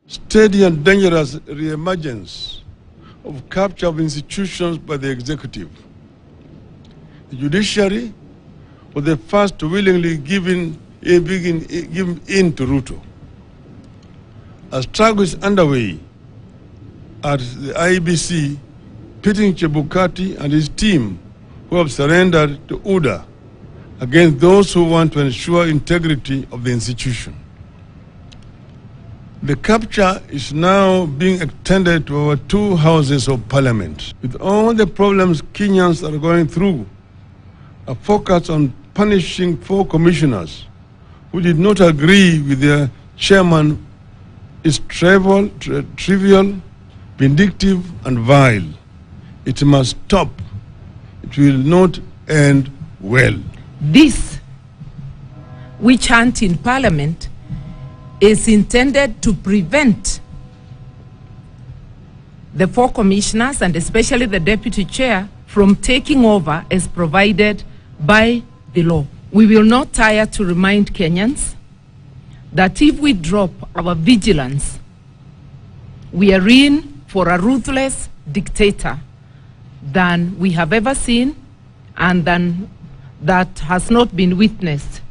Steady and dangerous re-emergence of capture of institutions by the executive. The judiciary was the first to willingly give in to Ruto. A struggle is underway at the IEBC, pitting Chebukati and his team who have surrendered to UDA against those who want to ensure integrity of the institution. The capture is now being extended to our two houses of parliament. With all the problems Kenyans are going through, a focus on punishing 4 commissioners who did not agree with their chairman is trivial, vindictive, and vile. It must stop. It will not end well. This witch hunt in Parliament is intended to prevent the 4 commissioners and especially the deputy chair from taking over as provided by the law. We will not tire to remind Kenyans that if we drop our vigilance, we are in for a ruthless dictator than we have ever seen and than that has not been witnessed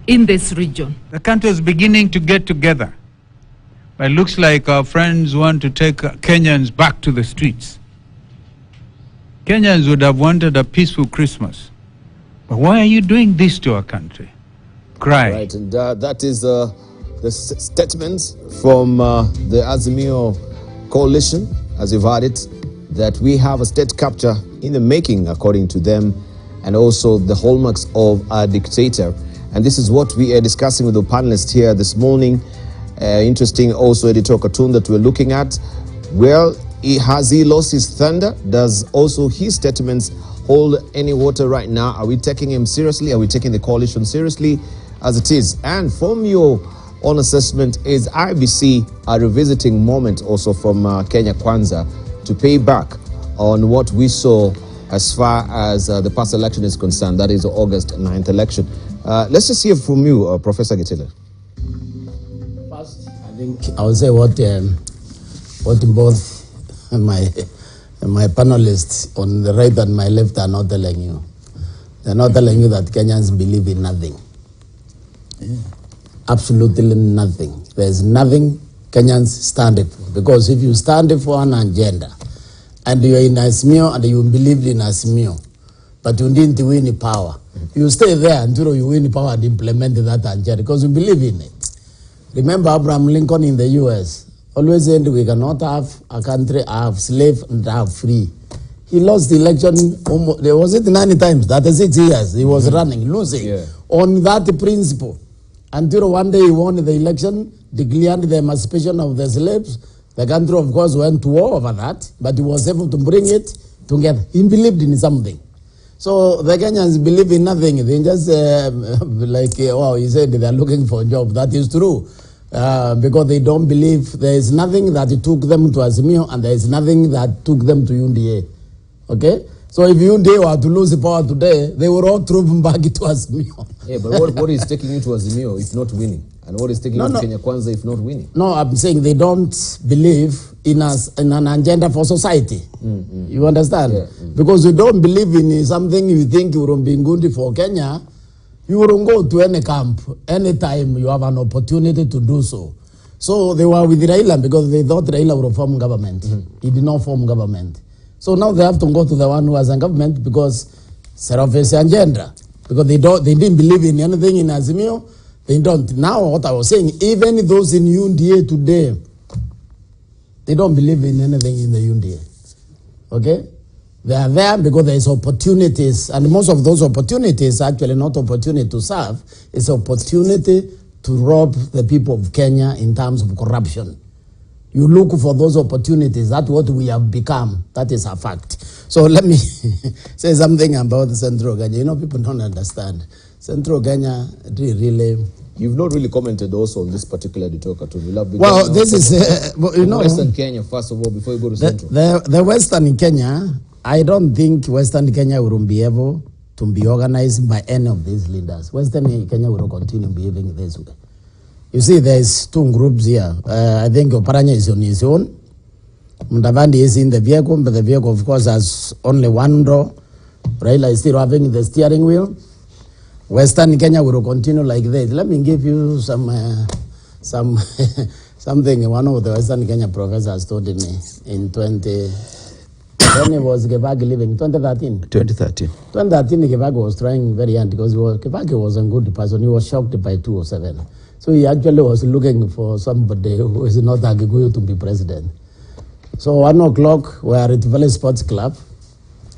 in this region. The country is beginning to get together, but it looks like our friends want to take Kenyans back to the streets. Kenyans would have wanted a peaceful Christmas. But why are you doing this to our country? Cry. Right, and that is the statement from the Azimio coalition, as you've heard it, that we have a state capture in the making, according to them, and also the hallmarks of a dictator. And this is what we are discussing with the panelists here this morning. Interesting also editorial cartoon that we're looking at. Well, has he lost his thunder? Does also his statements hold any water right now? Are we taking him seriously? Are we taking the coalition seriously as it is? And from your own assessment, is IEBC a revisiting moment also from Kenya Kwanza to pay back on what we saw as far as the past election is concerned, that is the August 9th election? Let's just hear from you, Professor Gitila. First, I think I will say what both my panelists on the right and my left are not telling you. They're not telling you that Kenyans believe in nothing. Yeah. Absolutely nothing. There's nothing Kenyans stand for. Because if you stand for an agenda and you're in Azimio and you believe in Azimio, but you didn't win power, you stay there until you win power and implement that agenda because you believe in it. Remember Abraham Lincoln in the US always said we cannot have a country have slave and have free. He lost the election, was it 90 times? 36 years he was running, losing on that principle. Until one day he won the election, declared the emancipation of the slaves. The country, of course, went to war over that, but he was able to bring it together. He believed in something. So the Kenyans believe in nothing. They just, he said they are looking for a job. That is true. Because they don't believe there is nothing that took them to Azimio and there is nothing that took them to UNDA. Okay? So if UNDA were to lose the power today, they will all throw them back to Azimio. Yeah, but what is taking you to Azimio if not winning? And what is taking you to Kenya Kwanza if not winning? No, I'm saying they don't believe in an agenda for society. You understand? Yeah. Because you don't believe in something you think you will be good for Kenya, you will go to any camp anytime you have an opportunity to do so. So they were with Raila because they thought Raila would form government. He did not form government. So now they have to go to the one who has a government because set off his agenda. Because they didn't believe in anything in Azimio. They don't. Now what I was saying, even those in UNDA today, they don't believe in anything in the UNDA. Okay? They are there because there is opportunities, and most of those opportunities actually not opportunity to serve, it's opportunity to rob the people of Kenya in terms of corruption. You look for those opportunities. That's what we have become. That is a fact. So let me say something about the Central Kenya. You know, people don't understand. Central Kenya really... You've not really commented also on this particular editorial cartoon. Well, this is... Western Kenya, first of all, before you go to Central. The Western Kenya, I don't think Western Kenya will be able to be organized by any of these leaders. Western Kenya will continue behaving this way. You see, there's two groups here. I think Oparanya is on his own. Mudavadi is in the vehicle, but the vehicle, of course, has only one door. Raila is still having the steering wheel. Western Kenya will continue like this. Let me give you something one of the Western Kenya professors told me in when was Kibaki living? 2013. 2013, Kibaki was trying very hard because Kibaki was a good person. He was shocked by 207. So he actually was looking for somebody who is not a Gikuyu to be president. So 1 o'clock, we are at Valley Sports Club.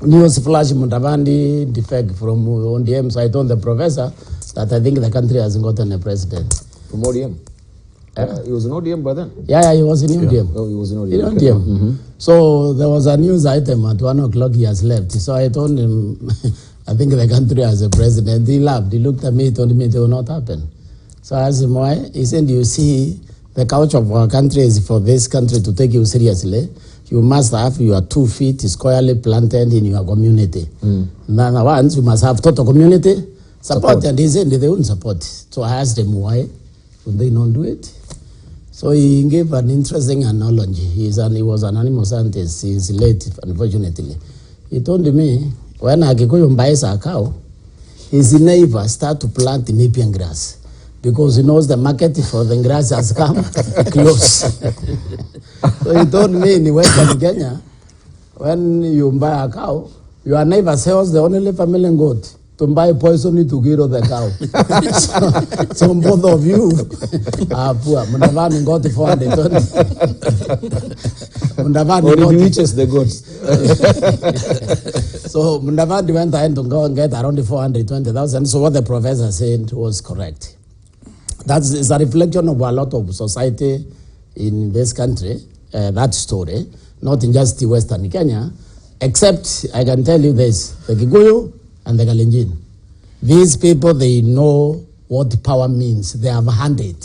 News flash Mudavadi defect from ODM. So I told the professor that I think the country hasn't gotten a president. From ODM? He was in ODM by then? Yeah, he was in ODM. Oh, he was in ODM. In ODM. So there was a news item at 1 o'clock he has left. So I told him, I think the country has a president. He laughed. He looked at me, told me it will not happen. So I asked him why. He said, you see, the culture of our country is for this country to take you seriously. You must have your 2 feet squarely planted in your community. Then once you must have total community support. And he said they won't support. So I asked him why would they not do it. So he gave an interesting analogy. He was an animal scientist. He's late, unfortunately. He told me when a Gikuyu buys a cow, his neighbor start to plant Napier grass because he knows the market for the grass has come close. So he told me in Western Kenya, when you buy a cow, your neighbor sells the only family goat to buy poison to get rid of the cow. so both of you are poor. Mudavadi got 420. Mudavadi got reaches the goats. So Mudavadi went ahead to go and get around 420,000. So what the professor said was correct. That's a reflection of a lot of society in this country, that story, not in just Western Kenya, except I can tell you this, the Gikuyu and the Kalenjin. These people, they know what power means. They have handed.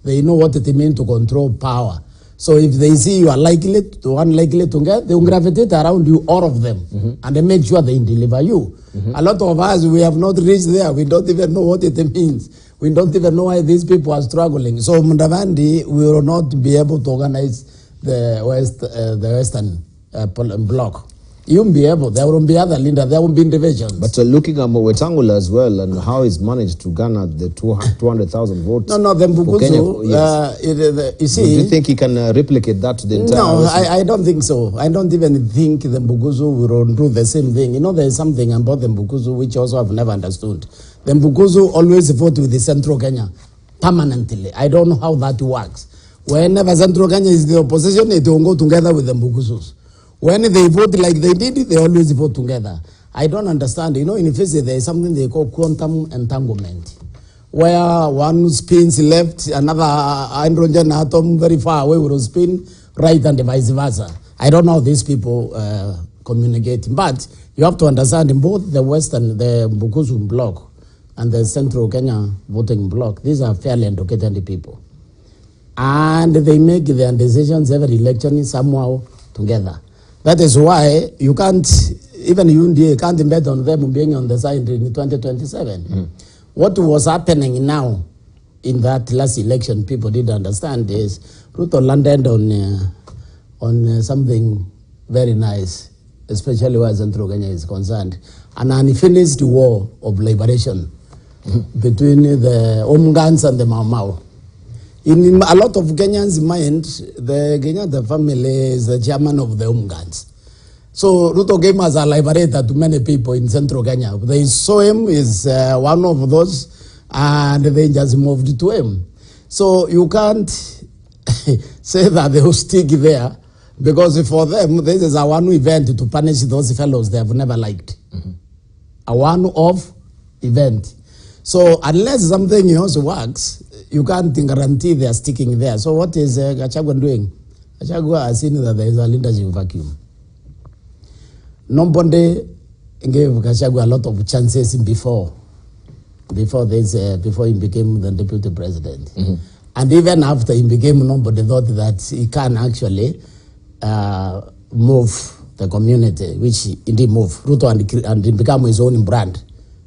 They know what it means to control power. So if they see you are unlikely to get, they will gravitate around you, all of them, and they make sure they deliver you. A lot of us, we have not reached there. We don't even know what it means. We don't even know why these people are struggling. So Mudavadi will not be able to organize the Western bloc. You won't be able. There won't be other leaders. There won't be divisions. But looking at Wetangula as well and how he's managed to garner the 200,000 votes. No, the Mbukuzu, yes. You see. Do you think he can replicate that to the entire? No, I don't think so. I don't even think the Mbukuzu will do the same thing. You know, there is something about the Mbukuzu which also I've never understood. The Mbukuzu always vote with the Central Kenya permanently. I don't know how that works. Whenever Central Kenya is the opposition, it will go together with the Mbukuzus. When they vote like they did, they always vote together. I don't understand. You know, in physics, there is something they call quantum entanglement, where one spins left, another hydrogen atom very far away will spin right, and vice versa. I don't know how these people communicate. But you have to understand, in both the Western, the Mbukuzu bloc, and the Central Kenya voting bloc, these are fairly educated people. And they make their decisions every election somehow together. That is why you can't, even UNDA can't bet on them being on the side in 2027. What was happening now in that last election, people didn't understand is Ruto landed on something very nice, especially where Central Kenya is concerned, an unfinished war of liberation between the Omgans and the Mau Mau. In a lot of Kenyans' mind, the Kenyatta family is the chairman of the Omgans. So Ruto came as a liberator to many people in Central Kenya. They saw him as one of those, and they just moved to him. So you can't say that they will stick there, because for them, this is a one event to punish those fellows they have never liked. A one-off event. So unless something else works, you can't guarantee they are sticking there. So what is Gachagua doing? Gachagua has seen that there is a leadership vacuum. Nobody gave Gachagua a lot of chances before he became the deputy president. And even after he became, nobody thought that he can actually move the community, which he indeed moved. Ruto and become his own brand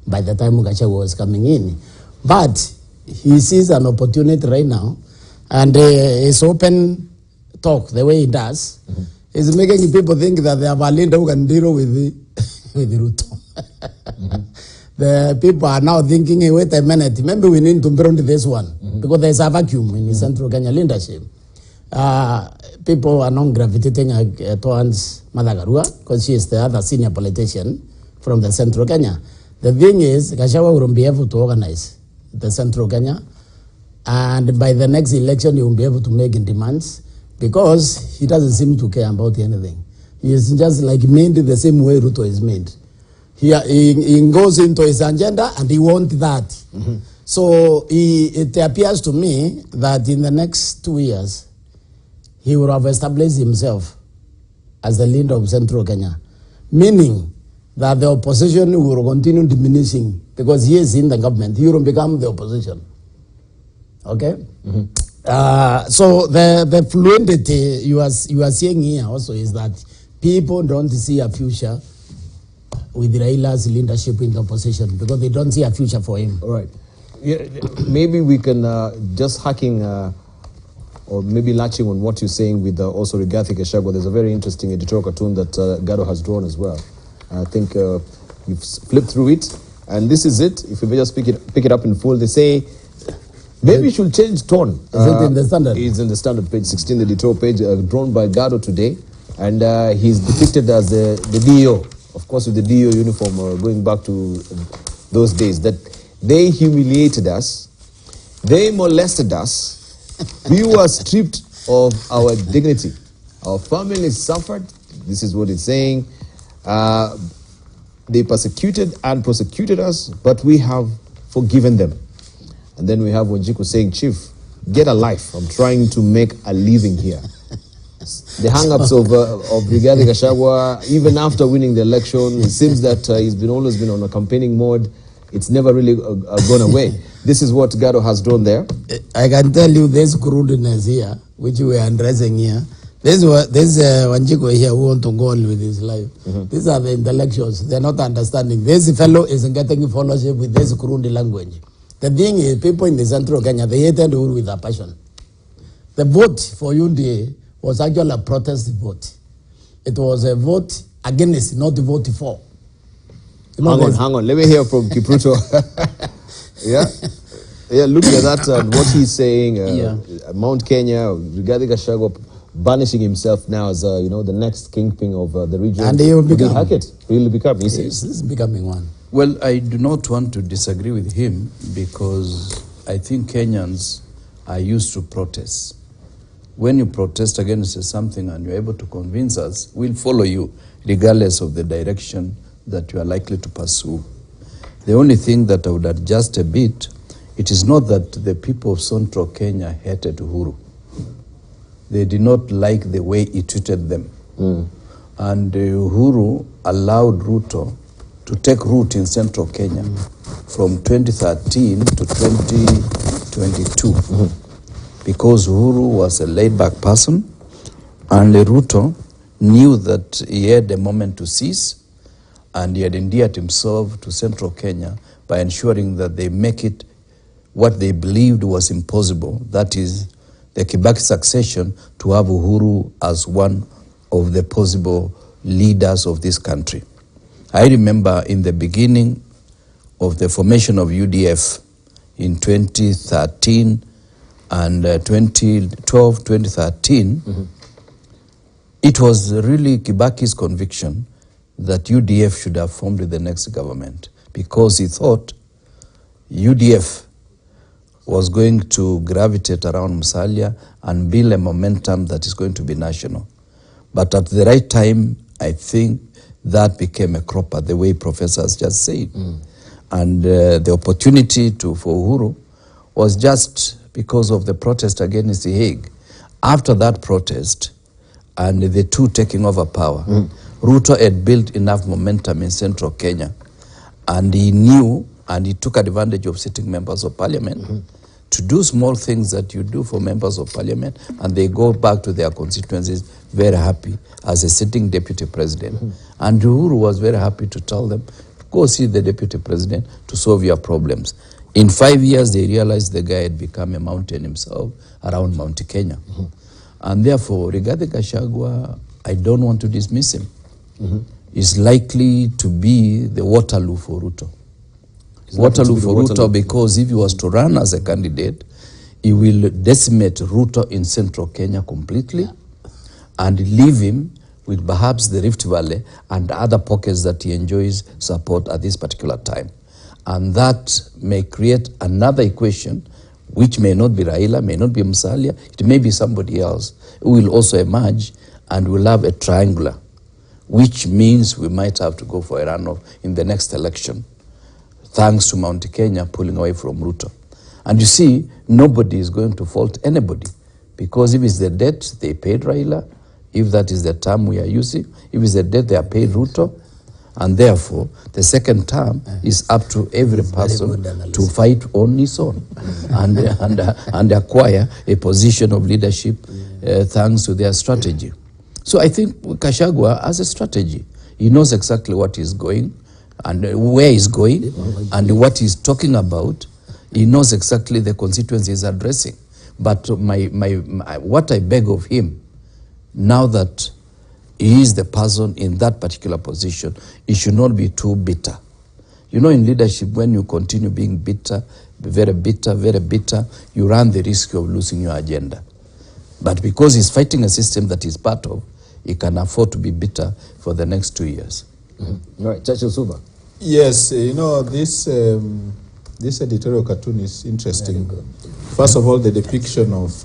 by the time Gachagua was coming in. But he sees an opportunity right now, and his open talk, the way he does, is making people think that they have a leader who can deal with Ruto. The people are now thinking, hey, wait a minute, maybe we need to bring this one, because there's a vacuum in the Central Kenya leadership. People are not gravitating towards Madagarua, because she is the other senior politician from the Central Kenya. The thing is, Gachagua will be able to organize the Central Kenya, and by the next election, he will be able to make demands, because he doesn't seem to care about anything. He is just like made the same way Ruto is made. He goes into his agenda, and he wants that. So it appears to me that in the next 2 years, he will have established himself as the leader of Central Kenya, meaning that the opposition will continue diminishing, because he is in the government. He will become the opposition. Okay? So the fluidity you are seeing here also is that people don't see a future with Raila's leadership in the opposition, because they don't see a future for him. All right. Yeah, maybe we can just hacking or maybe latching on what you're saying with also Rigathi Gachagua. There's a very interesting editorial cartoon that Gado has drawn as well. I think you've flipped through it, and this is it. If you may just pick it up in full, they say maybe you should change tone. Is it in the Standard? It's in the Standard, page 16, the editorial page, drawn by Gado today, and he's depicted as the DO, of course, with the DO uniform, going back to those days, that they humiliated us, they molested us, we were stripped of our dignity, our families suffered. This is what it's saying. They persecuted and prosecuted us, but we have forgiven them. And then we have Wanjiku saying, Chief, get a life. I'm trying to make a living here. The hang-ups of Rigathi Gachagua, even after winning the election, it seems that he's always been on a campaigning mode. It's never really gone away. This is what Gado has drawn there. I can tell you this crudeness here, which we are addressing here. This Wanjiku here who want to go on with his life. These are the intellectuals. They're not understanding. This fellow isn't getting fellowship with this crude language. The thing is, people in the Central Kenya, they hated Uhuru with a passion. The vote for UDA was actually a protest vote. It was a vote against, not a vote for. Hang on. Let me hear from Kipruto. Yeah, look at that and what he's saying. Mount Kenya, Rigathi Gachagua banishing himself now as the next kingpin of the region. And he will become. Really become. He's becoming one. Well, I do not want to disagree with him, because I think Kenyans are used to protests. When you protest against something and you're able to convince us, we'll follow you regardless of the direction that you are likely to pursue. The only thing that I would adjust a bit, it is not that the people of Central Kenya hated Uhuru. They did not like the way he treated them. And Uhuru allowed Ruto to take root in Central Kenya from 2013 to 2022. Because Uhuru was a laid-back person, and Ruto knew that he had a moment to seize, and he had endeared himself to Central Kenya by ensuring that they make it what they believed was impossible, that is, the Kibaki succession, to have Uhuru as one of the possible leaders of this country. I remember in the beginning of the formation of UDF in 2013 and 2012, 2013, it was really Kibaki's conviction that UDF should have formed with the next government, because he thought UDF was going to gravitate around Musalia and build a momentum that is going to be national. But at the right time, I think that became a cropper, the way professors just said. And the opportunity for Uhuru was just because of the protest against the Hague. After that protest, and the two taking over power, Ruto had built enough momentum in Central Kenya, and he knew, and he took advantage of sitting members of parliament to do small things that you do for members of parliament, and they go back to their constituencies very happy as a sitting deputy president. And Uhuru was very happy to tell them, go see the deputy president to solve your problems. In 5 years, they realized the guy had become a mountain himself around Mount Kenya. And therefore, Rigathi Gachagua, I don't want to dismiss him. Is likely to be the Waterloo for Ruto. Waterloo for Ruto, because if he was to run as a candidate, he will decimate Ruto in central Kenya completely and leave him with perhaps the Rift Valley and other pockets that he enjoys support at this particular time. And that may create another equation, which may not be Raila, may not be Musalia, it may be somebody else who will also emerge, and will have a triangular, which means we might have to go for a runoff in the next election, thanks to Mount Kenya pulling away from Ruto. And you see, nobody is going to fault anybody, because if it's the debt, they paid Raila. If that is the term we are using, if it's the debt, they are paid Ruto. And therefore, the second term is up to every person to fight on his own and acquire a position of leadership thanks to their strategy. So I think Gachagua has a strategy. He knows exactly what he's going and where he's going and what he's talking about. He knows exactly the constituencies he's addressing. But what I beg of him, now that he is the person in that particular position, he should not be too bitter. You know, in leadership, when you continue being bitter, very bitter, you run the risk of losing your agenda. But because he's fighting a system that he's part of, he can afford to be bitter for the next 2 years. All right, Churchill Suba. Yes, you know, this editorial cartoon is interesting. First of all, the depiction of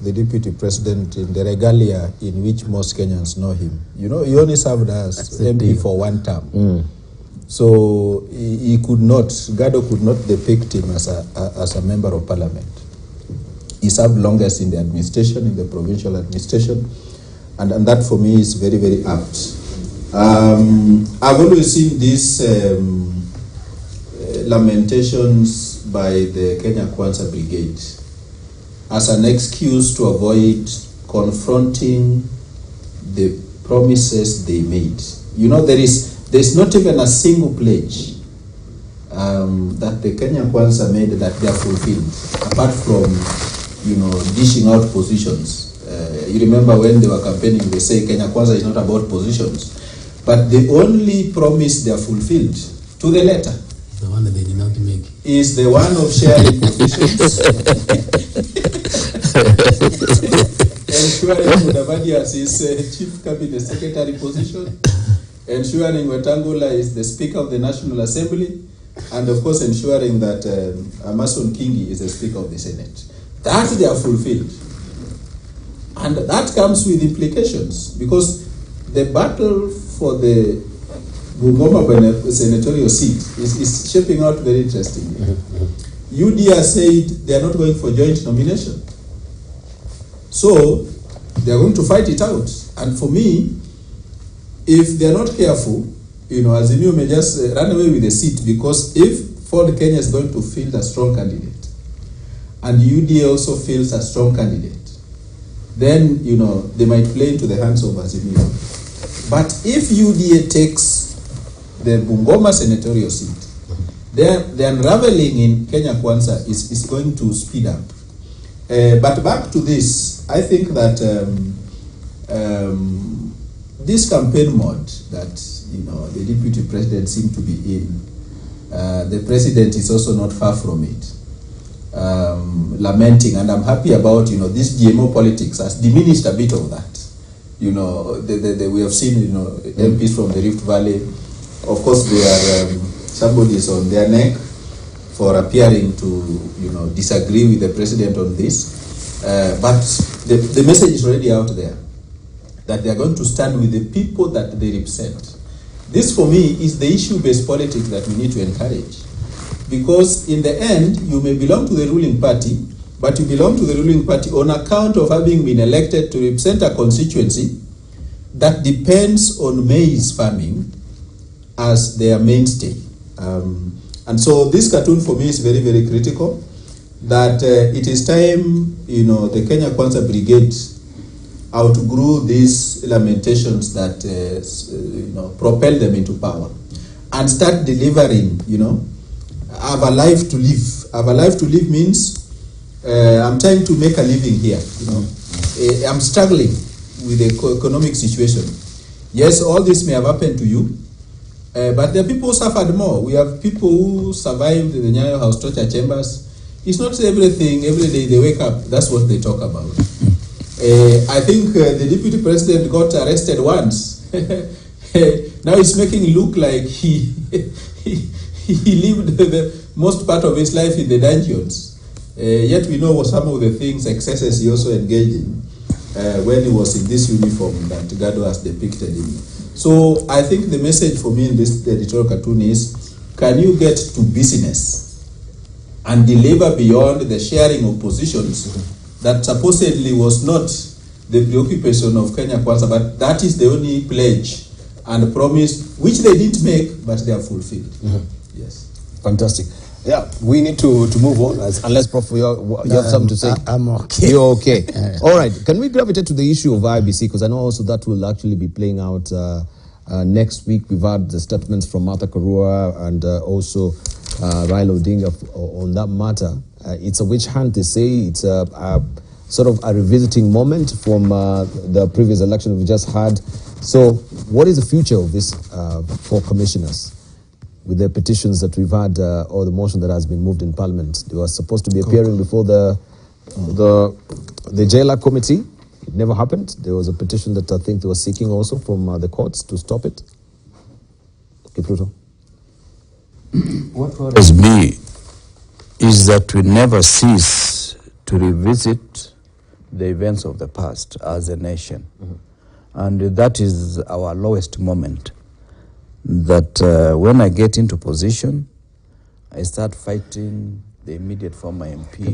the deputy president in the regalia in which most Kenyans know him. You know, he only served as MP for 1 term. So he could not, Gado could not depict him as a member of parliament. He served longest in the administration, in the provincial administration, and that for me is very, very apt. I've always seen these lamentations by the Kenya Kwanza Brigade as an excuse to avoid confronting the promises they made. You know, there's not even a single pledge that the Kenya Kwanza made that they are fulfilled, apart from, you know, dishing out positions. You remember when they were campaigning, they say Kenya Kwanza is not about positions, but the only promise they are fulfilled to the letter, the one that they did not make, is the one of sharing positions. Ensuring Mudavadi as his chief cabinet secretary position, ensuring Wetangula is the speaker of the National Assembly, and of course ensuring that Amason Kingi is the speaker of the Senate. That they are fulfilled. And that comes with implications, because the battle for the Bungoma senatorial seat is shaping out very interestingly. UDA said they are not going for joint nomination. So they are going to fight it out. And for me, if they are not careful, you know, Azimio may just run away with the seat, because if Ford Kenya is going to field a strong candidate, and UDA also fields a strong candidate, then, you know, they might play into the hands of Azimio. But if UDA takes the Bungoma senatorial seat, the unraveling in Kenya Kwanza is going to speed up. But back to this, I think that this campaign mode that, you know, the deputy president seemed to be in, the president is also not far from it. Lamenting, and I'm happy about, you know, this GMO politics has diminished a bit of that. You know, we have seen, you know, MPs from the Rift Valley, of course they are, somebody is on their neck for appearing to, you know, disagree with the president on this. But the message is already out there, that they are going to stand with the people that they represent. This for me is the issue-based politics that we need to encourage. Because in the end, you may belong to the ruling party, but you belong to the ruling party on account of having been elected to represent a constituency that depends on maize farming as their mainstay. And so this cartoon for me is very, very critical, that it is time, you know, the Kenya Kwanza Brigade outgrew these lamentations that, you know, propelled them into power. and start delivering, you know. I have a life to live. I have a life to live means I'm trying to make a living here, you know. I'm struggling with the economic situation. Yes, all this may have happened to you, but there are people who suffered more. We have people who survived the Nyayo House torture chambers. It's not everything, every day they wake up, that's what they talk about. I think the deputy president got arrested once. Now it's making it look like he lived the most part of his life in the dungeons. Yet we know some of the things, excesses he also engaged in when he was in this uniform that Gado has depicted him. So I think the message for me in this editorial cartoon is, can you get to business and deliver beyond the sharing of positions that supposedly was not the preoccupation of Kenya Kwanza, but that is the only pledge and promise which they didn't make, but they have fulfilled. Yes. Fantastic. Yeah, we need to move on, unless, Prof, you have something to say. I'm okay. You're okay. All right. Can we gravitate to the issue of IEBC? Because I know also that will actually be playing out next week. We've had the statements from Martha Karua and also Raila Odinga on that matter. It's a witch hunt, they say. It's a sort of a revisiting moment from the previous election we just had. So what is the future of this for commissioners? With the petitions that we've had, or the motion that has been moved in Parliament, they were supposed to be appearing before the jailer committee. It never happened. There was a petition that I think they were seeking also from the courts to stop it. Kipruto. What worries me is that we never cease to revisit the events of the past as a nation. And that is our lowest moment. That when I get into position, I start fighting the immediate former MP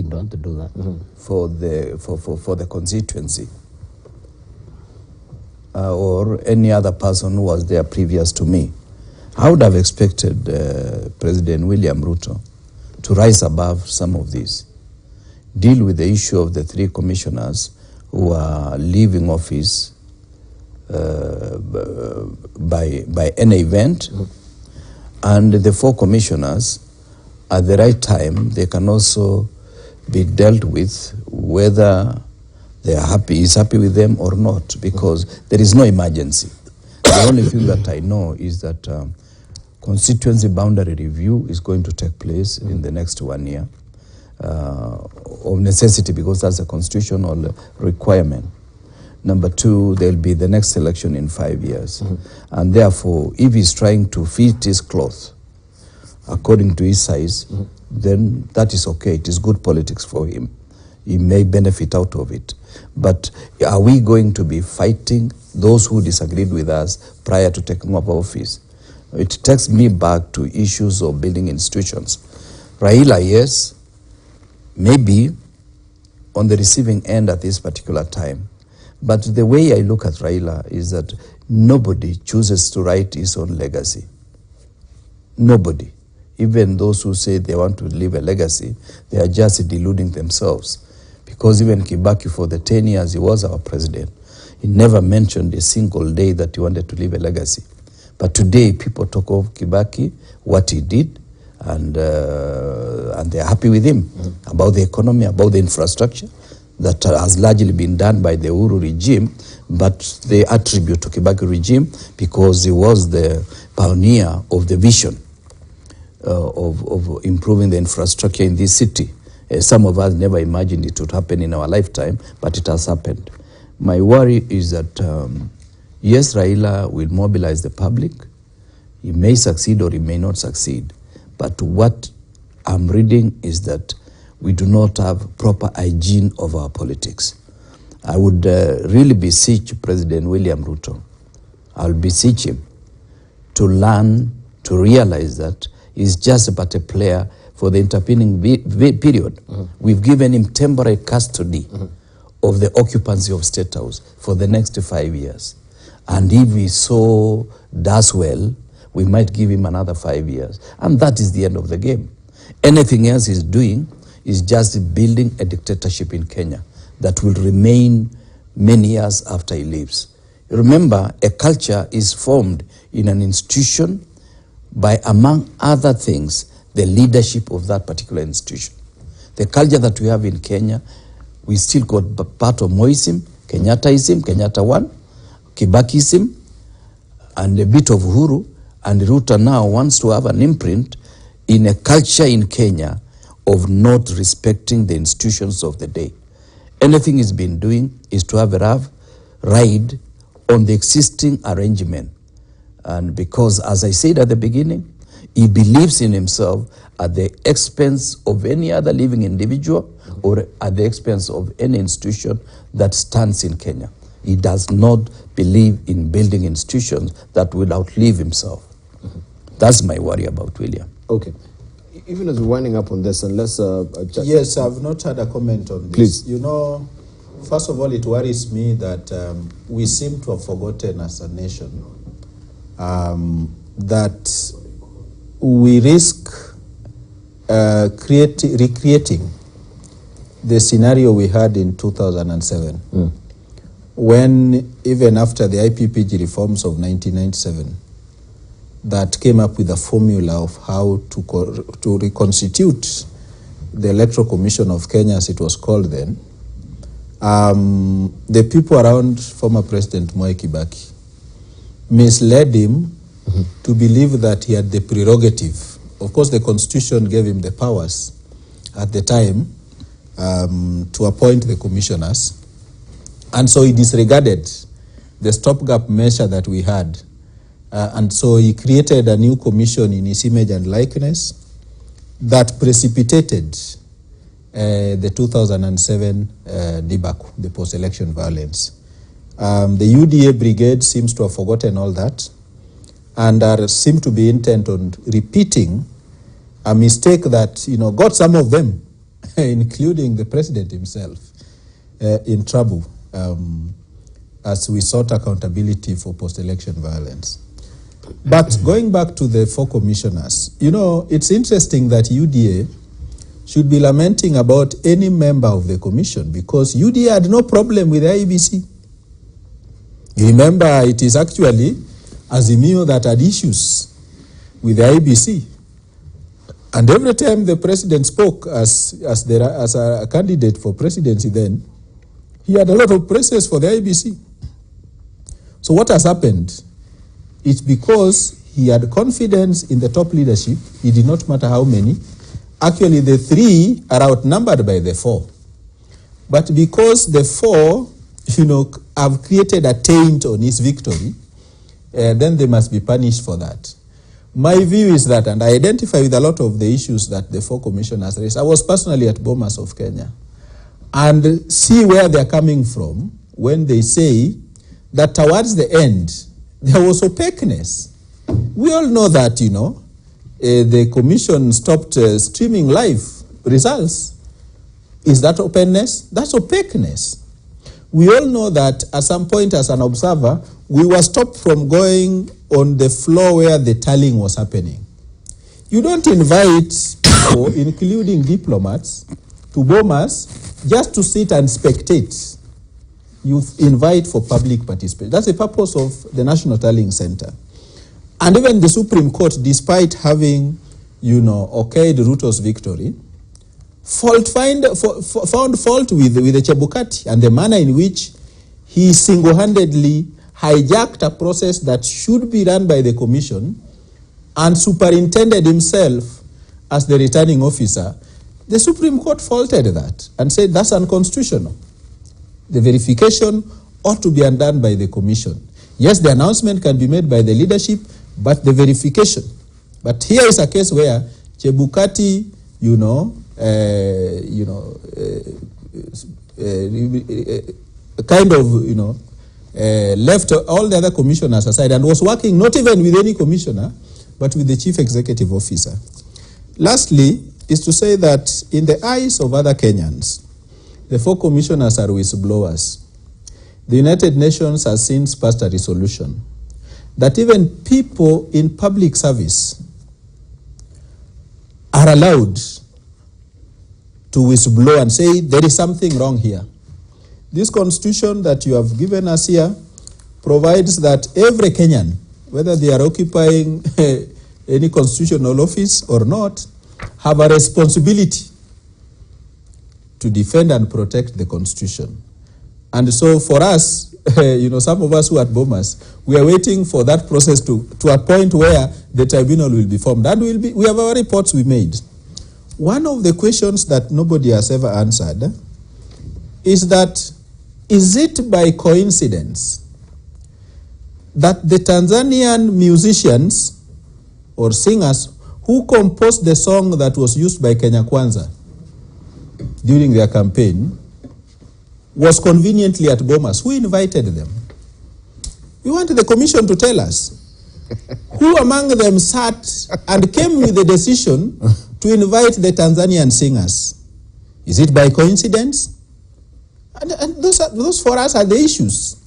Don't do that. for the constituency, or any other person who was there previous to me. I would have expected President William Ruto to rise above some of these, deal with the issue of the 3 commissioners who are leaving office by any event, and the 4 commissioners at the right time. They can also be dealt with, whether they are happy, is happy with them or not, because there is no emergency. The only thing that I know is that constituency boundary review is going to take place in the next 1 year, of necessity, because that's a constitutional requirement. Number 2, there'll be the next election in 5 years. And therefore, if he's trying to fit his cloth according to his size, then that is okay. It is good politics for him. He may benefit out of it. But are we going to be fighting those who disagreed with us prior to taking up office? It takes me back to issues of building institutions. Raila, yes, maybe on the receiving end at this particular time. But the way I look at Raila is that nobody chooses to write his own legacy. Nobody. Even those who say they want to leave a legacy, they are just deluding themselves. Because even Kibaki, for the 10 years he was our president, he never mentioned a single day that he wanted to leave a legacy. But today people talk of Kibaki, what he did, and they're happy with him, about the economy, about the infrastructure that has largely been done by the Uhuru regime, but they attribute to Kibaki regime because he was the pioneer of the vision of improving the infrastructure in this city. Some of us never imagined it would happen in our lifetime, but it has happened. My worry is that, yes, Raila will mobilize the public. He may succeed or he may not succeed. But what I'm reading is that we do not have proper hygiene of our politics. I would really beseech President William Ruto, I'll beseech him to learn, to realize that he's just but a player for the intervening period. We've given him temporary custody of the occupancy of State House for the next 5 years. And if he so does well, we might give him another 5 years. And that is the end of the game. Anything else he's doing is just building a dictatorship in Kenya that will remain many years after he leaves. Remember, a culture is formed in an institution by, among other things, the leadership of that particular institution. The culture that we have in Kenya, we still got part of Moism, Kenyattaism, Kenyatta 1, Kibakism, and a bit of Uhuru, and Ruto now wants to have an imprint in a culture in Kenya of not respecting the institutions of the day. Anything he's been doing is to have a rough ride on the existing arrangement. And because, as I said at the beginning, he believes in himself at the expense of any other living individual or at the expense of any institution that stands in Kenya. He does not believe in building institutions that will outlive himself. That's my worry about William. Okay. Even as we're winding up on this, unless... yes, I've not had a comment on this. Please. You know, first of all, it worries me that we seem to have forgotten as a nation that we risk recreating the scenario we had in 2007, when even after the IPPG reforms of 1997, that came up with a formula of how to reconstitute the Electoral Commission of Kenya, as it was called then. The people around former President Mwai Kibaki misled him to believe that he had the prerogative. Of course, the Constitution gave him the powers at the time to appoint the commissioners. And so he disregarded the stopgap measure that we had. And so he created a new commission in his image and likeness that precipitated the 2007 debacle, the post-election violence. The UDA brigade seems to have forgotten all that and seem to be intent on repeating a mistake that, you know, got some of them, including the president himself, in trouble as we sought accountability for post-election violence. But going back to the 4 commissioners, you know, it's interesting that UDA should be lamenting about any member of the commission, because UDA had no problem with the IEBC. You remember, it is actually Azimio that had issues with the IEBC. And every time the president spoke as a candidate for presidency then, he had a lot of praises for the IEBC. So what has happened? It's because he had confidence in the top leadership. It did not matter how many. Actually, the 3 are outnumbered by the 4. But because the 4, you know, have created a taint on his victory, then they must be punished for that. My view is that, and I identify with a lot of the issues that the 4 commissioners raised. I was personally at Bomas of Kenya, and see where they're coming from when they say that towards the end, there was opaqueness. We all know that, you know, the commission stopped streaming live results. Is that openness? That's opaqueness. We all know that at some point as an observer, we were stopped from going on the floor where the tallying was happening. You don't invite people, including diplomats, to Bomas just to sit and spectate. You invite for public participation. That's the purpose of the National Tallying Center. And even the Supreme Court, despite having, you know, okayed Ruto's victory, found fault with the Chebukati and the manner in which he single-handedly hijacked a process that should be run by the commission and superintended himself as the returning officer. The Supreme Court faulted that and said that's unconstitutional. The verification ought to be undone by the commission. Yes, the announcement can be made by the leadership, but the verification. But here is a case where Chebukati, left all the other commissioners aside and was working not even with any commissioner, but with the chief executive officer. Lastly, is to say that in the eyes of other Kenyans, the 4 commissioners are whistleblowers. The United Nations has since passed a resolution that even people in public service are allowed to whistleblow and say there is something wrong here. This constitution that you have given us here provides that every Kenyan, whether they are occupying any constitutional office or not, have a responsibility to defend and protect the Constitution. And so for us, some of us who are at Bomas, we are waiting for that process to a point where the tribunal will be formed. And we have our reports we made. One of the questions that nobody has ever answered is that, is it by coincidence that the Tanzanian musicians or singers who composed the song that was used by Kenya Kwanza during their campaign was conveniently at Bomas? Who invited them? We want the commission to tell us who among them sat and came with the decision to invite the Tanzanian singers. Is it by coincidence? And those for us are the issues.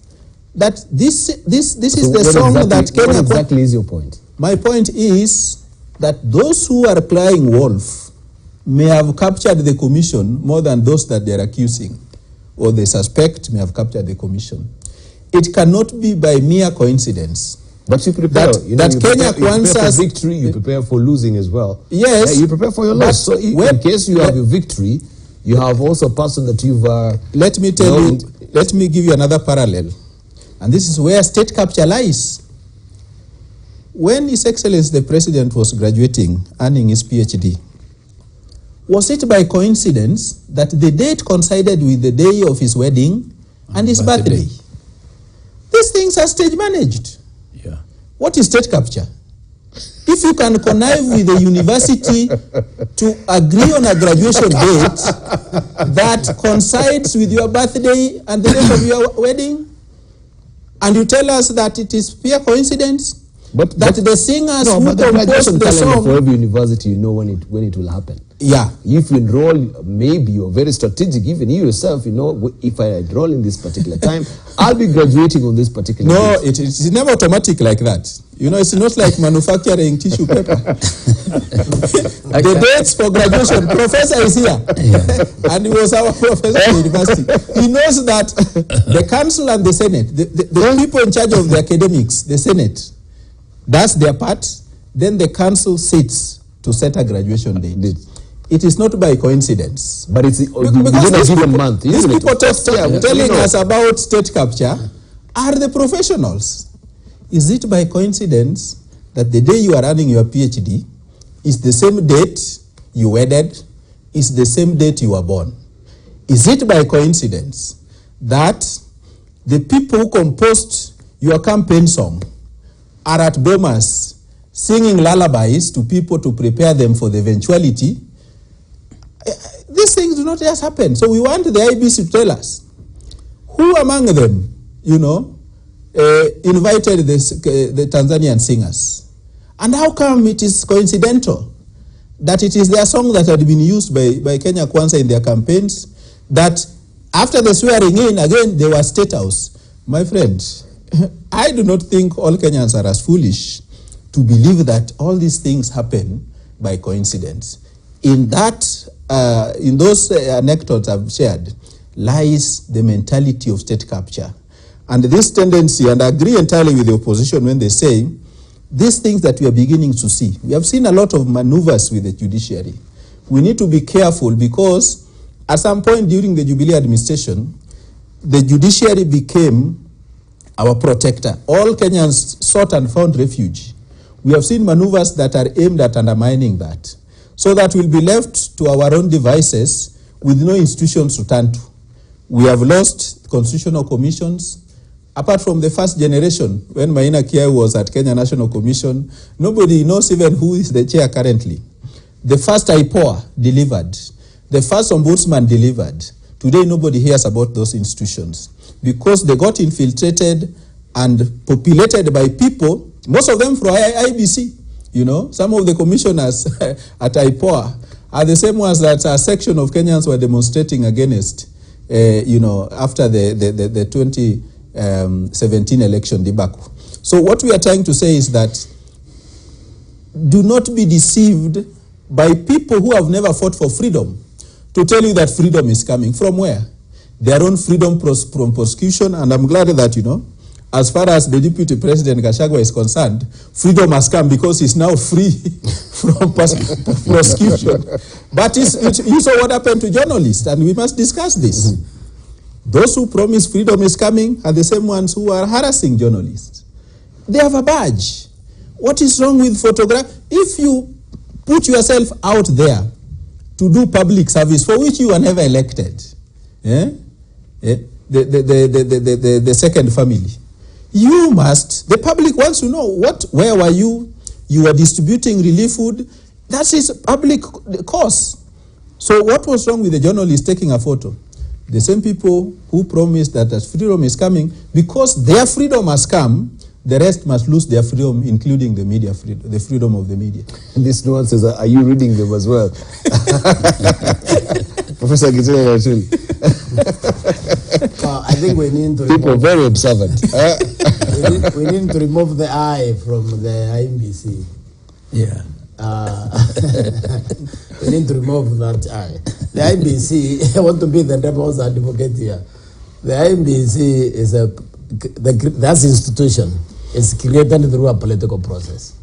That this is the song that Kenya... What exactly is your point? My point is that those who are crying wolf may have captured the commission more than those that they are accusing, or they suspect may have captured the commission. It cannot be by mere coincidence. But you prepare, Kenya Kwanza's victory, you prepare for losing as well. Yes. Yeah, you prepare for your loss. So in case you have your victory, you have also a person that you've... let me give you another parallel. And this is where state capture lies. When His Excellency the President was graduating, earning his PhD, was it by coincidence that the date coincided with the day of his wedding and his birthday? These things are stage managed. Yeah. What is state capture? If you can connive with the university to agree on a graduation date that coincides with your birthday and the date of your wedding, and you tell us that it is pure coincidence, but the singers who composed the song... For every university, you know when it will happen. Yeah. If you enroll, maybe you're very strategic, even you yourself, if I enroll in this particular time, I'll be graduating on this particular No, it's never automatic like that. It's not like manufacturing tissue paper. The dates for graduation, professor is here. Yeah. And he was our professor at the university. He knows that the council and the senate, the people in charge of the academics, the senate, does their part, then the council sits to set a graduation date. It is not by coincidence. But it's within a given month. These people telling us about state capture are the professionals. Is it by coincidence that the day you are earning your PhD is the same date you wedded, is the same date you were born? Is it by coincidence that the people who composed your campaign song are at Bomas singing lullabies to people to prepare them for the eventuality? These things do not just happen. So we want the IEBC to tell us who among them, invited the Tanzanian singers. And how come it is coincidental that it is their song that had been used by Kenya Kwanza in their campaigns, that after the swearing in, again, they were State House? My friend, I do not think all Kenyans are as foolish to believe that all these things happen by coincidence. In those anecdotes I've shared lies the mentality of state capture. And this tendency, and I agree entirely with the opposition when they say, these things that we are beginning to see. We have seen a lot of maneuvers with the judiciary. We need to be careful because at some point during the Jubilee administration, the judiciary became our protector. All Kenyans sought and found refuge. We have seen maneuvers that are aimed at undermining that, so that we'll be left to our own devices with no institutions to turn to. We have lost constitutional commissions. Apart from the first generation, when Maina Kiai was at Kenya National Commission, nobody knows even who is the chair currently. The first IPOA delivered. The first ombudsman delivered. Today, nobody hears about those institutions because they got infiltrated and populated by people, most of them from IEBC. Some of the commissioners at IPOA are the same ones that a section of Kenyans were demonstrating against, after the 2017 election debacle. So what we are trying to say is that do not be deceived by people who have never fought for freedom to tell you that freedom is coming. From where? Their own freedom from prosecution. And I'm glad that, as far as the Deputy President Gachagua is concerned, freedom has come because he's now free from prosecution. But you saw what happened to journalists, and we must discuss this. Those who promise freedom is coming are the same ones who are harassing journalists. They have a badge. What is wrong with photograph? If you put yourself out there to do public service for which you are never elected, the second family, you must, the public wants to know where were you? You were distributing relief food. That is public cause. So what was wrong with the journalist taking a photo? The same people who promised that freedom is coming, because their freedom has come, the rest must lose their freedom, including the media freedom, the freedom of the media. And these nuances, are you reading them as well? Professor Gitera Rachel. I think we need to people very observant. we need to remove the I from the IEBC. Yeah. We need to remove that I. The IEBC, I want to be the devil's advocate here. The IEBC is that institution is created through a political process.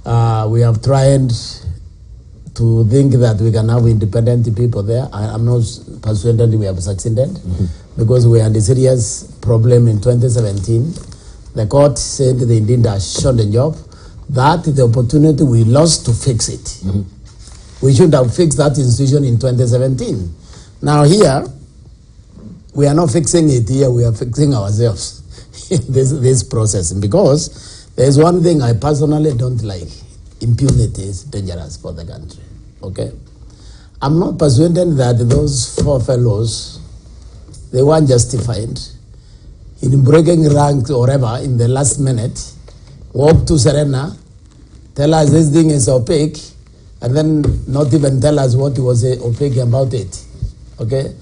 We have tried to think that we can have independent people there. I'm not persuaded we have succeeded, because we had a serious problem in 2017. The court said they didn't have shown the job. That is the opportunity we lost to fix it. We should have fixed that institution in 2017. Now here, we are not fixing it here, we are fixing ourselves. this process. Because there's one thing I personally don't like. Impunity is dangerous for the country. Okay? I'm not persuaded that those 4 fellows, they weren't justified in breaking ranks or whatever in the last minute, walk to Serena, tell us this thing is opaque, and then not even tell us what was opaque about it. Okay?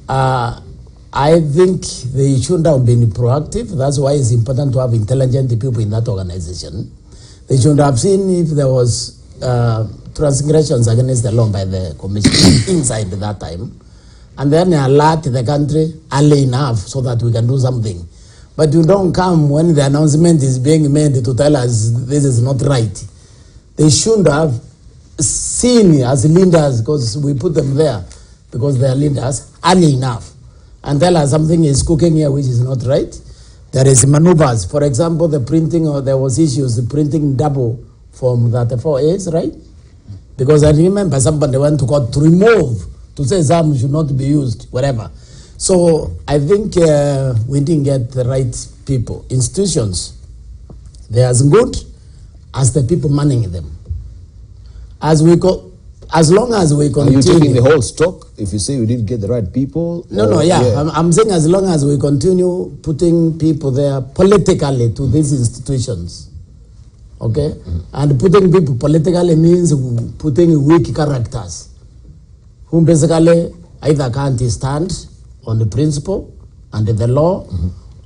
I think they should have been proactive. That's why it's important to have intelligent people in that organization. They should have seen if there was transgressions against the law by the commission inside that time, and then alert the country early enough so that we can do something. But you don't come when the announcement is being made to tell us this is not right. They should have seen as leaders, because we put them there because they are leaders, early enough, and tell us something is cooking here which is not right. There is maneuvers. For example, the printing, or there was issues, the printing double from that 4As, right? Because I remember somebody went to court to remove, to say some should not be used, whatever. So I think we didn't get the right people. Institutions, they are as good as the people manning them. As long as we continue. Are you taking the whole stock if you say we didn't get the right people? No, I'm saying as long as we continue putting people there politically to these institutions, okay? And putting people politically means putting weak characters who basically either can't stand on the principle and the law,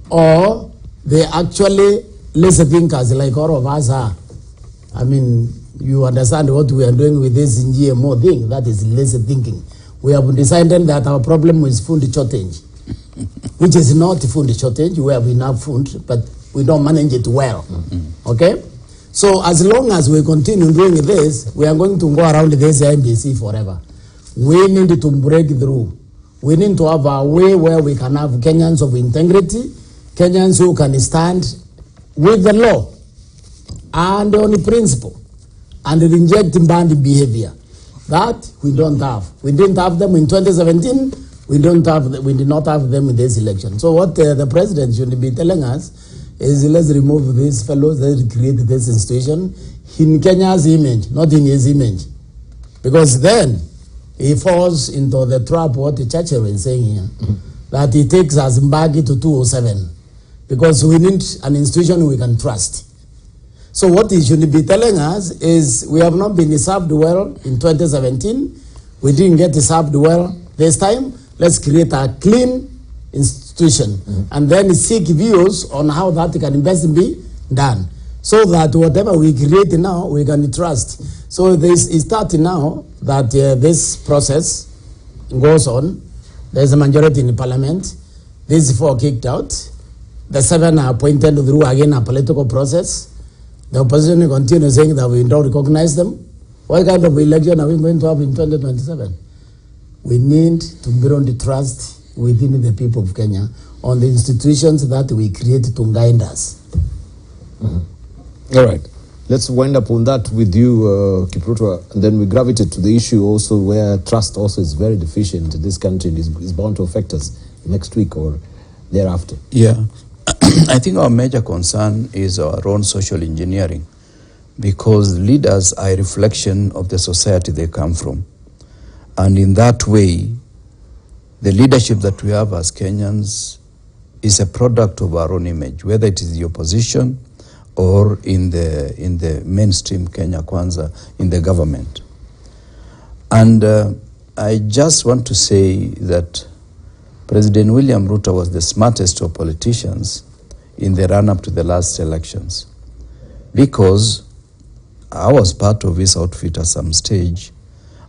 or they actually lazy thinkers like all of us are. I mean, you understand what we are doing with this GMO thing, that is lazy thinking. We have decided that our problem is food shortage, which is not food shortage. We have enough food, but we don't manage it well. Okay? So as long as we continue doing this, we are going to go around this IEBC forever. We need to break through. We need to have a way where we can have Kenyans of integrity, Kenyans who can stand with the law and on the principle, and reject bad behavior. That we don't have. We didn't have them in 2017. We did not have them in this election. So what the president should be telling us is, let's remove these fellows, let's create this institution in Kenya's image, not in his image. Because then he falls into the trap what the Churchill is saying here, that he takes us back to 207, because we need an institution we can trust. So what he should be telling us is, we have not been served well in 2017. We didn't get served well this time. Let's create a clean institution and then seek views on how that can best be done, so that whatever we create now, we can trust. So this is starting now that this process goes on. There's a majority in the parliament. These 4 kicked out. The 7 are appointed through, again, a political process. The opposition continues saying that we don't recognize them. What kind of election are we going to have in 2027? We need to build the trust within the people of Kenya on the institutions that we create to guide us. All right. Let's wind up on that with you, Kipruto, and then we gravitate to the issue also where trust also is very deficient in this country and is bound to affect us next week or thereafter. Yeah. I think our major concern is our own social engineering, because leaders are a reflection of the society they come from. And in that way, the leadership that we have as Kenyans is a product of our own image, whether it is the opposition or in the mainstream Kenya Kwanza, in the government. And I just want to say that President William Ruto was the smartest of politicians in the run-up to the last elections, because I was part of his outfit at some stage,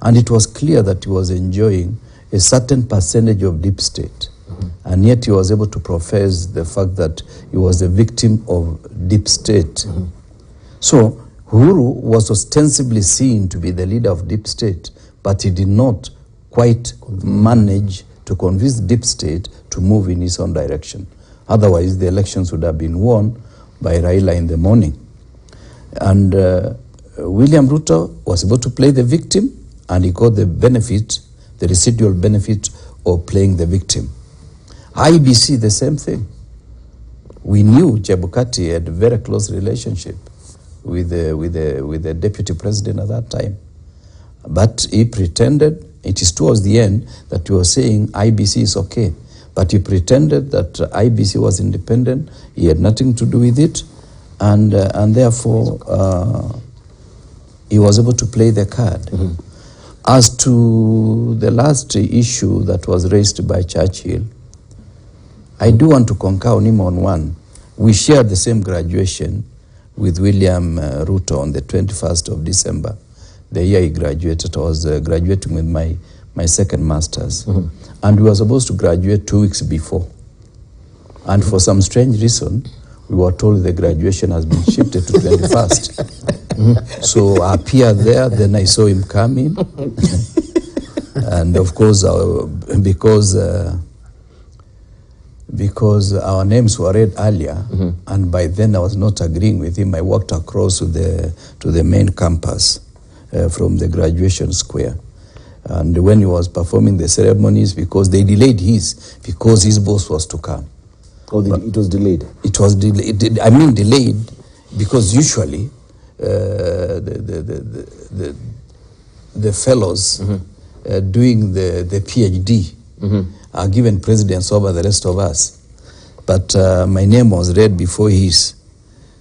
and it was clear that he was enjoying a certain percentage of deep state. And yet he was able to profess the fact that he was a victim of deep state. So Uhuru was ostensibly seen to be the leader of deep state, but he did not quite manage to convince deep state to move in his own direction. Otherwise, the elections would have been won by Raila in the morning. And William Ruto was able to play the victim, and he got the benefit, the residual benefit of playing the victim. IEBC, the same thing. We knew Chebukati had a very close relationship with the deputy president at that time. But he pretended, it is towards the end, that he was saying IEBC is okay. But he pretended that IEBC was independent, he had nothing to do with it, and therefore he was able to play the card. As to the last issue that was raised by Churchill, I do want to concur on him on one. We shared the same graduation with William Ruto on the 21st of December, the year he graduated. I was graduating with my second master's. And we were supposed to graduate 2 weeks before. And for some strange reason, we were told the graduation has been shifted to 21st. So I appeared there, then I saw him coming. And of course, because our names were read earlier, and by then I was not agreeing with him, I walked across to the main campus from the graduation square. And when he was performing the ceremonies, because they delayed because his boss was to come. Oh, it was delayed? It was delayed. I mean delayed, because usually the fellows doing the PhD are given precedence over the rest of us. But my name was read before his.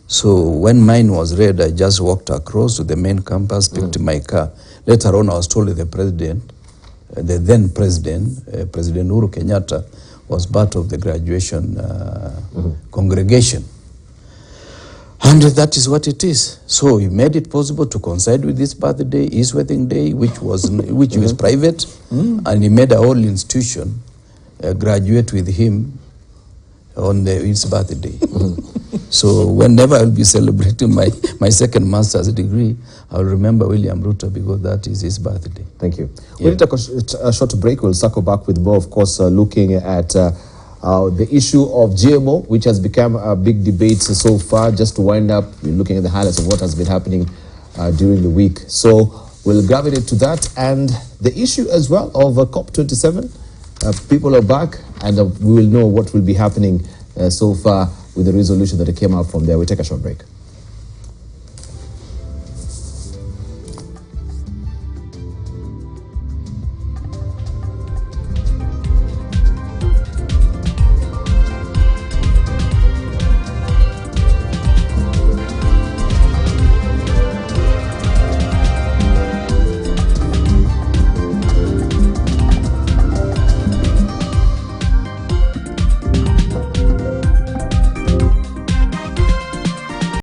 So when mine was read, I just walked across to the main campus, picked my car. Later on, I was told the president, the then president, President Uhuru Kenyatta, was part of the graduation congregation. And that is what it is. So he made it possible to coincide with his birthday, his wedding day, which was private, and he made a whole institution graduate with him on his birthday. So whenever I'll be celebrating my second master's degree, I'll remember William Ruto, because that is his birthday. Thank you. Yeah. We'll take a short break. We'll circle back with more, of course, looking at the issue of GMO, which has become a big debate so far. Just to wind up, we're looking at the highlights of what has been happening during the week. So we'll gravitate to that, and the issue as well of COP27. People are back, and we will know what will be happening so far with the resolution that came out from there. We'll take a short break.